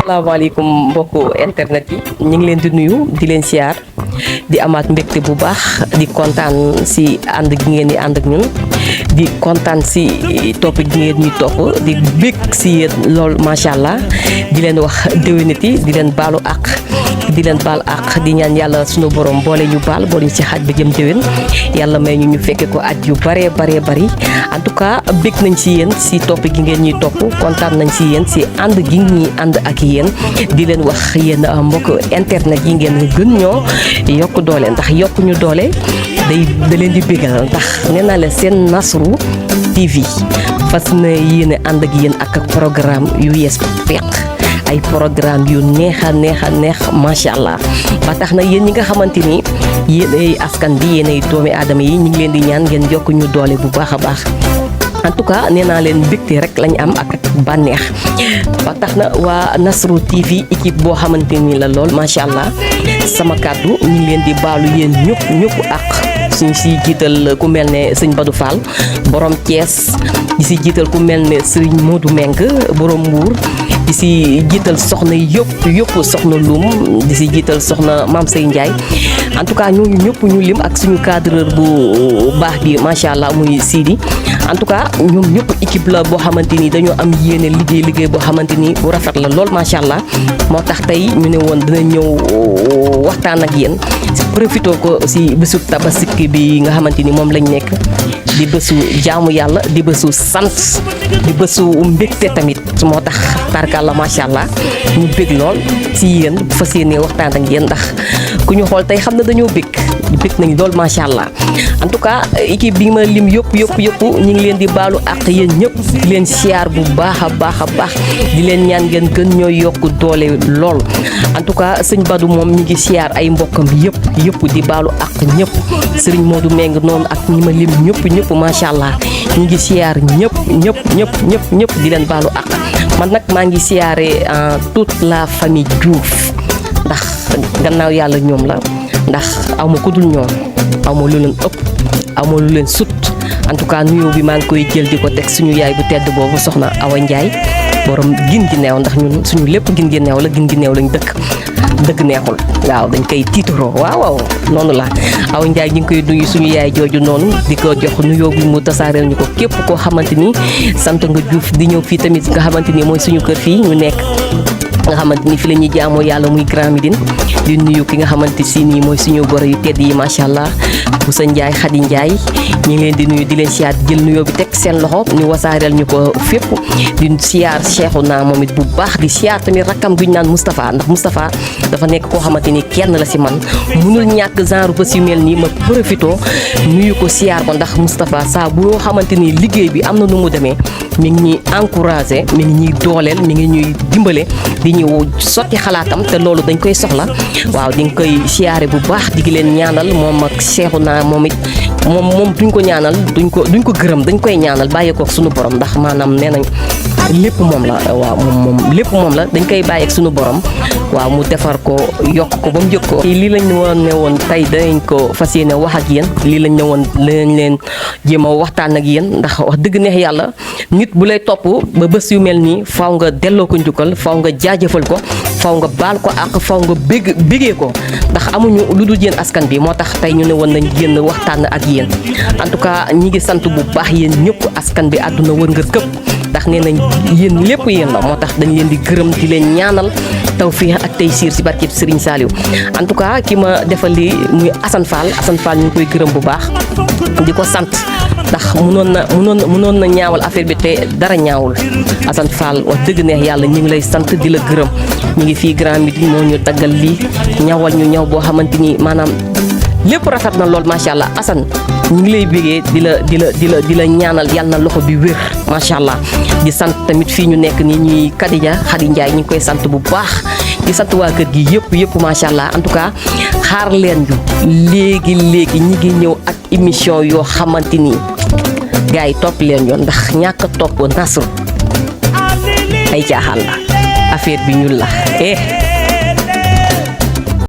asalaamaaleykum mbokku internet yi ñu ngi leen di nuyu di leen siyaar di amaat mbégte bu baax di kontaan si ànd gi ngeen di ànd ak ñun di kontaan si topp gi ngeen ñuy topp di bég si yéen lool macha allah di leen wax déwéniti di leen baalu àq di leen baal àq di ñaan yàlla sunu borom boole ñu baal boole ñu si xaaj ba jëm déwén yàlla may ñu fekke ko at yu bare bari en tout cas bég nañ si yéen si topp gi ngeen ñuy topp kontaan nañ si yéen si ànd gi ñuy ànd ak yéen di leen wax yéen mbokk internet yi ngeen gën ñoo yokk doole ndax yokk ñu doole da leen di bégal ndax nee naa leen seen Nasrou TV fas na yéen ànd ak yéen ak programme yu yees peq ay programme yu neex macha allah ba tax na yéen ñi nga xamante ni yéen ay askan bi yéen ay doomi aadama yi ñu ngi leen di ñaan ngeen yokk ñu doole bu baax a baax en tout cas nee naa leen mbégte rek lañ am ak bànneex ba tax na waa Nasrou TV équipe boo xamante ni la lool macha allah sama kàddu ñu ngi leen di baalu yéen ñëpp ak suñ si jiital ku mel ne sëñ Badou Fall borom Thiès di si jiital ku mel ne sëñ Modou Meng borom Mbour di si jiital soxna yëpp soxna Loum di si jiital soxna Mame Sey Ndiaye en tout cas ñooñu ñëpp ñu lim ak suñu cadreur bu baax bi macha allah muy Sidi en tout cas ñoom ñëpp équipe la boo xamante ni dañoo am yéene liggéey boo xamante ni bu rafet la lool macha allah moo tax tey ñu ne woon dina ñëw waxtaan ak yéen profité ko si bésu tabaski bi nga xamante ni moom lañ nekk di bésu jaamu yàlla di bésu sant di bésu mbégte tamit moo tax tarkalla macha allah ñu bég lool si yéen fas yéene waxtaan ak yéen ndax ku ñu xool tey xam na dañoo bég nañ lool macha allah en tout cas équipe bi ma lim yëpp ñu ngi leen di baalu ak yéen ñëpp di leen siyaar bu baax a baax di leen ñaan ngeen gën ñoo yokk doole lool en tout cas sëñ Badou moom ñu ngi siyaar ay mbokkam yëpp di baalu ak ñëpp sëriñ Modou Meng noonu ak ñi ma lim ñëpp macha allah ñu ngi siyaar ñëpp di leen baalu ak man nag maa ngi siyaare toute la famille Diouf ndax gannaaw yàlla ñoom la ndax awma ku dul ñoom awma lu leen ëpp awma lu leen sut en tout cas nuyoo bi maa ngi koy jël di ko teg suñu yaay bu tedd boobu soxna Awa Ndiaye borom gin gi neew ndax ñun suñu lépp gin gi neew la gin gi neew lañ dëgg neexul waaw dañ koy tiitaroo waaw noonu la Awa Ndiaye ñu ngi koy nuyu suñu yaay jooju noonu di ko jox nuyoo bi mu tasaareel ñu ko képp koo xamante ni sant nga Diouf di ñëw fii tamit nga xamante ni mooy suñu kër fii ñu nekk nga xamante ni fi la ñuy jaamoo yàlla muy Grand Médine di nuyu ki nga xamante si nii mooy suñu goro yu tedd yi macha allah Boussa Ndiaye Khady Ndiaye ñu ngi leen di nuyu di leen siyaar jël nuyoo bi teg seen loxo ñu wasaareel ñu ko fépp di siyaar Cheikhouna moom it bu baax di siyaar tamit rakkam guñ naan Moustapha ndax Moustapha dafa nekk koo xamante ni kenn la si man mënul ñàkk genre bés yu mel nii ma profito nuyu ko siyaar ko ndax Moustapha saa boo xamante ni liggéey bi am na nu mu demee mi ngi ñuy encouragé mi ngi ñuy dooleel mi ngi ñuy dimbale di ñu sotti xalaatam te loolu dañ koy soxla waaw di nga koy siyaare bu baax di leen ñaanal moom ak Cheikhouna moom it moom duñ ko ñaanal duñ ko gërëm dañ koy ñaanal bàyyi ko ak sunu borom ndax maanaam nee nañ lépp moom la waaw moom lépp moom la dañ koy bàyyi ak sunu borom waaw mu defar ko yokk ko ba mu jëkk ko lii lañ ne woon tey danañ ko fas yéene wax ak yéen lii lañ ne woon lañ leen jéem a waxtaan ak yéen ndax wax dëgg neex yàlla nit bu lay topp ba bés yu mel nii faaw nga delloo ko njukkal faaw nga jaajëfal ko faaw nga baal ko ak faaw nga bégee ko ndax amuñu lu dul yéen askan bi moo tax tey ñu ne woon nañ génn waxtaan ak yéen en tout cas ñi ngi sant bu baax yéen ñëpp askan bi àdduna wër nga këpp ndax nee nañ yéen lépp yéen la moo tax dañ leen di gërëm di leen ñaanal tawfiix ak taysiir si barkeb Serigne Saliou en tout cas ki ma defal li muy Assane Fall ñu ngi koy gërëm bu baax di ko sant ndax mënoon na ñaawal affaire bi te dara ñaawul Assane Fall wax dëgg neex yàlla ñu ngi lay sant di la gërëm ñu ngi fii Grand Médine moo ñu daggal lii ñawal ñu ñaw boo xamante ni maanaam lépp rafet na lool macha allah Assane ñu ngi lay bégee di la ñaanal yàlla na loxo bi wér macha allah di sant tamit fii ñu nekk nii ñuy Khady Ndiaye ñu ngi koy sant bu baax di sant waa kër gi yëpp macha allah en tout cas xaar leen ñu léegi ñi ngi ñëw ak émission yoo xamante ni gars yi topp leen yoon ndax ñàkk a topp Nasrou ay caaxaan la affaire bi ñun la